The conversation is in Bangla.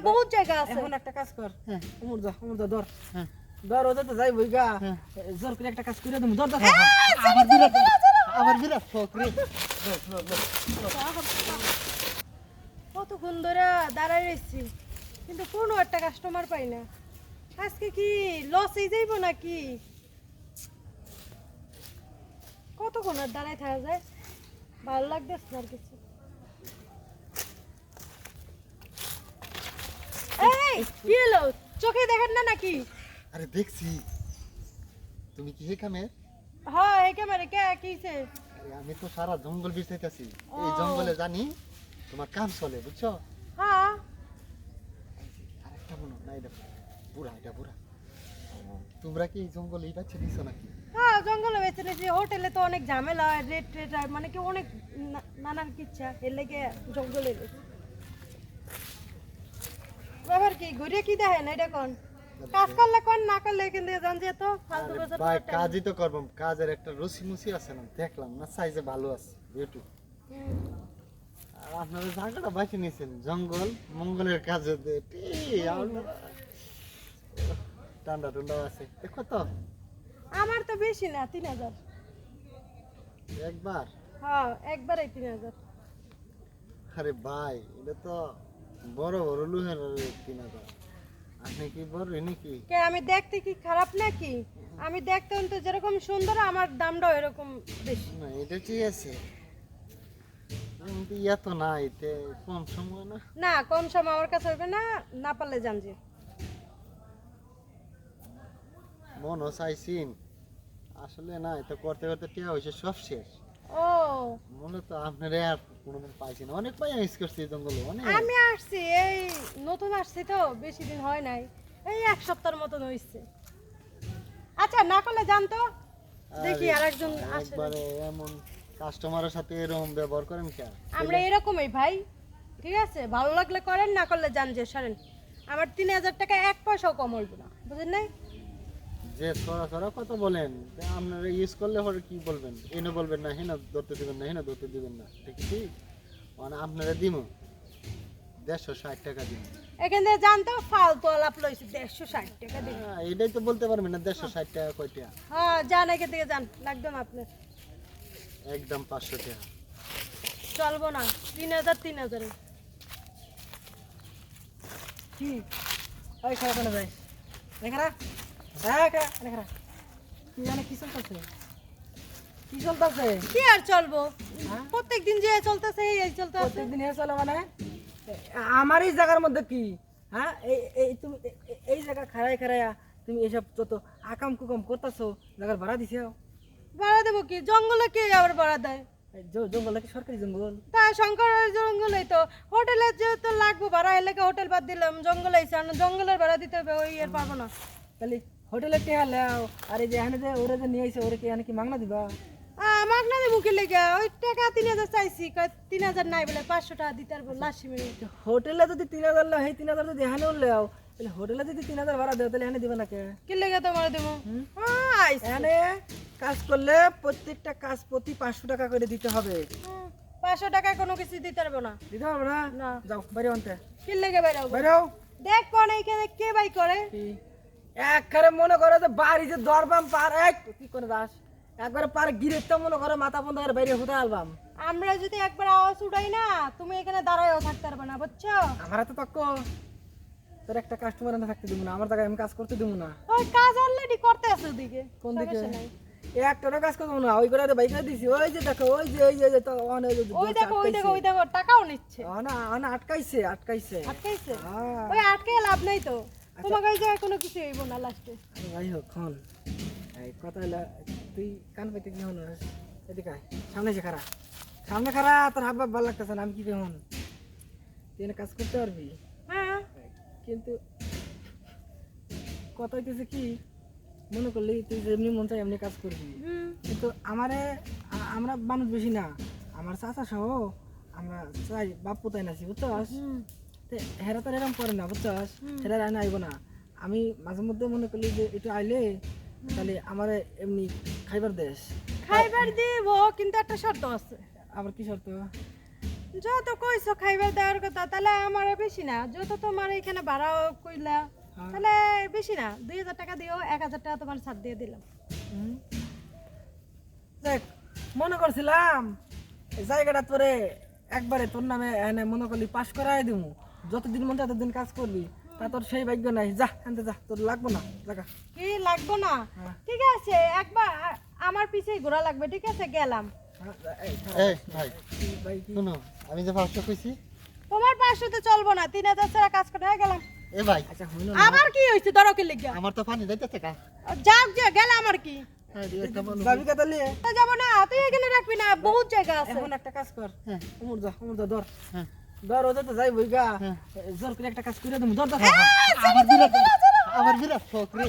বহুত জায়গা আছে। এখন একটা কাজ কর, উমর যা ধর, ধর ওদের তো যাই বইগা, জোর করে একটা কাজ করে দেবো, ধর ধর। আমার বিরাট শখ রে। কতক্ষণ ধরে দাঁড়ায় রয়েছি কিন্তু কোনো একটা কাস্টমার পাই না। আজকে কি লস হয়ে যাইব নাকি? কতক্ষণ আর দাঁড়ায় থাকা যায়, ভালো লাগতেছে না আর কিছু। এই কি হলো, চোখে দেখেন না নাকি? আরে দেখছি, তুমি কি হে কামে? হ্যাঁ এই ক্যামেরা কে কিছে? আরে আমি তো সারা জঙ্গল বিছাইতাছি, এই জঙ্গলে জানি তোমার কাম চলে, বুঝছো? হ্যাঁ আরেকটা মনে না, এটা বুড়া, এটা বুড়া। তোমরা কি এই জঙ্গলে এই বাচ্চা দিছো নাকি? হ্যাঁ জঙ্গলে বেঁচে নিয়েছি। হোটেলে তো অনেক ঝামেলা, রেট টেট মানে কি অনেক নানান কিচ্ছা, এর লেগে জঙ্গলে গেছি। এবার কি ঘুরে কি দেখেন এটা কোন কাজ করলে কোন না করলে এখান থেকে জান যে তো ফালতু আরে বেজার ভাই কাজই তো করব, কাজের একটা রুচি মুচি আছে না, দেখলাম না সাইজে ভালো আছে, বিউটি। আর আপনারা জায়গাটা বাঁচিয়ে নিয়েছেন, জঙ্গল মঙ্গলের কাজে ঠান্ডা ঠান্ডা আছে, দেখো তো। আমার তো বেশি না 3000। একবার হ্যাঁ একবারে 3000। আরে ভাই এটা তো বড় বড় লোহের 3000, আপনি কি বড় নাকি? কে আমি দেখতে কি খারাপ নাকি? আমি দেখতে তো যেরকম সুন্দর আমার দামটাও এরকম বেশি। না এটা ঠিক আছে, কিন্তু এত না, এতে কম সময় না। না কম সময় আমার কাছে হবে না, না পারলে জান যে। মনও চাইছিন, আসলে না এটা করতে করতে টিয়া হয়েছে সব শেষ। ও মূলত আপনারা আর কোনোদিন পাইছি না, অনেক পাই মিস করছি এই জঙ্গলে, অনেক। আমি আসছি এই নতুন আসছি তো, বেশি দিন হয় নাই, এই এক সপ্তাহের মতন হইছে। আচ্ছা না করলে জানতো, দেখি আরে আরেকজন আসে। একবারে এমন কাস্টমারের সাথে এরকম ব্যবহার করেন কেন? আমরা এরকমই ভাই, ঠিক আছে? ভালো লাগলে করেন, না করলে জান যে সরেন। আমার 3000 টাকা এক পয়সাও কম হইব না, বুঝেন নাই? যে ছড়া ছড়া কথা বলেন, যে আপনারা ইউজ করলে পরে কি বলবেন, এনে বলবেন না হেনা ধরতে দিবেন না, হেনা ধরতে দিবেন না, ঠিক ঠিক মানে আপনারা দিমু 160 টাকা দিন। এখান থেকে জানতো ফালতু আলাপ লইছি 160 টাকা দিন। এটাই তো বলতে পারবেন না 160 টাকা কয়টা? হ্যাঁ যান এখান থেকে যান, লাগবে না আপনার। একদম 500 টাকা। চলবো না, 3000 কি ওই খারাপ না যাই দেখারা, হ্যাঁ দেখারা, কি জানে কি চলতেছে, কি চলতেছে? কি আর চলবো, হ্যাঁ? প্রত্যেকদিন যে চলতেছে এই চলতেছে। প্রত্যেকদিন এ চলে মানে আমার এই জায়গার মধ্যে কি, হ্যাঁ এই এই তুমি এই জায়গা খাড়ায় খাড়ায়া তুমি এসব যত আকাম কুকাম করতেছো, জায়গার ভাড়া দিছো? ভাড়া দেবো কি, জঙ্গলে কে আবার ভাড়া দেয়? জঙ্গল নাকি সরকারি জঙ্গল? তাই শঙ্করের জঙ্গলেই তো, হোটেলের যেহেতু লাগবো ভাড়া, এলাকা হোটেল বাদ দিলাম, জঙ্গলে এসে আর জঙ্গলের ভাড়া দিতে হবে, ওই আর পারবো না। তাহলে হোটেলে কে হালাও, আর এই যে এখানে যে ওরা যে নিয়ে আইছে ওরা কি এখানে কি মাগনা দিবা? মাগনা দেবো কি লেগে, ওই টাকা 3000 চাইছি, 3000 নাই বলে 500 টাকা দিতে পারবো লাস্ট মিনিট। হোটেলে যদি 3000 লো, সেই 3000 যদি এখানে উঠলেও, তাহলে হোটেলে যদি 3000 ভাড়া দেও, তাহলে এখানে দিবা না কে? কি লেগে তোমার দেবো? এখানে কাজ করলে প্রত্যেকটা কাজ প্রতি 500 টাকা করে দিতে হবে। 500 টাকা কোনো কিছু দিতে পারবো না। দিতে পারবো না? না। যাও বাইরে আনতে, কি লেগে বেরাবো? বাইরেও। দেখ কোন এইখানে কে বাই করে। একবারে মনে করো যে বাড়ি যে দরবাম পার এক কি করে দাস, একবারে পার গিরে তো মনে করো মাথা বন্ধ করে বাইরে হতে আলবাম। আমরা যদি একবার আওয়াজ উঠাই না, তুমি এখানে দাঁড়ায়ও থাকতে পারবে না, বুঝছো? আমার তো তক্ক তোর একটা কাস্টমার এনে থাকতে দিব না, আমার জায়গায় আমি কাজ করতে দিব না। ওই কাজ অলরেডি করতে আছে ওদিকে। কোন দিকে? সমস্যা নাই। একটারও কাজ করবো না, ওই করে বাইক দিছি, ওই যে দেখো ওই যে এই যে তো ওই দেখো ওই দেখো ওই দেখো, টাকাও নিচ্ছে। না আটকাইছে আটকাইছে। আটকাইছে? হ্যাঁ। ওই আটকে লাভ নাই তো, তোমাকে ওই জায়গায় কোনো কিছু হইব না লাস্টে। আরে ভাই হোক খন এই কথা হলো, তুই কান পাইতে কি হন, এদিকে আয়, সামনে যে খারা, সামনে খারা, তোর হাব ভালো লাগতেছে না, আমি কি কেমন তুই এনে কাজ করতে পারবি? হ্যাঁ কিন্তু কথা হইতেছে কি, মনে করলি তুই যেমনি মন চাই এমনি কাজ করবি, কিন্তু আমরা মানুষ বেশি না, আমার চাচা সহ আমরা চাই বাপ পোতাই নাছি, বুঝছস? হেরা তো এরকম করে না, বুঝছস? হেরা আইনা আইব না, আমি মাঝে মধ্যে মনে করলি যে একটু আইলে তাহলে আমার এমনি খাইবার দেশ। খাইবার দিব, কিন্তু একটা শর্ত আছে। আবার কি শর্ত? যত কইছো খাইবার দেওয়ার কথা তাহলে আমার বেশি না, যত তোমার এখানে ভাড়া কইলা তাহলে বেশি না, 2000 টাকা দিও, 1000 টাকা তোমার ছাড় দিয়ে দিলাম। দেখ মনে করছিলাম এই জায়গাটা তোরে একবারে তোর নামে এনে মনে করলি পাস করাই দিমু, যতদিন মন চায় ততদিন কাজ করবি, তা তোর সেই ভাগ্য নাই। যা আনতে যা, তোর লাগবো না জায়গা। কি লাগবো না? হ্যাঁ। ঠিক আছে, একবার আমার পিছেই ঘোরা লাগবে, ঠিক আছে গেলাম। এই ভাই ভাই কি শুনো, আমি যে 500 কইছি, তোমার 500 তে চলবো না, 3000 ছাড়া কাজ করে গেলাম। এ ভাই আচ্ছা হইল না, আবার কি হইছে দরকে লিগা? আমার তো পানি যাইতেছে কা। যাক যে গেলাম আর কি, যাবি কথা নিয়ে তো যাবো না, তুই এখানে রাখবি না, বহুত জায়গা আছে। এখন একটা কাজ কর, হ্যাঁ। উমর যা ধর হ্যাঁ। ধর, ওদের তো যাই বইগা হ্যাঁ। জোর করে একটা কাজ করে দেবো, ধর ধর। আমার বিরাট শখ রে।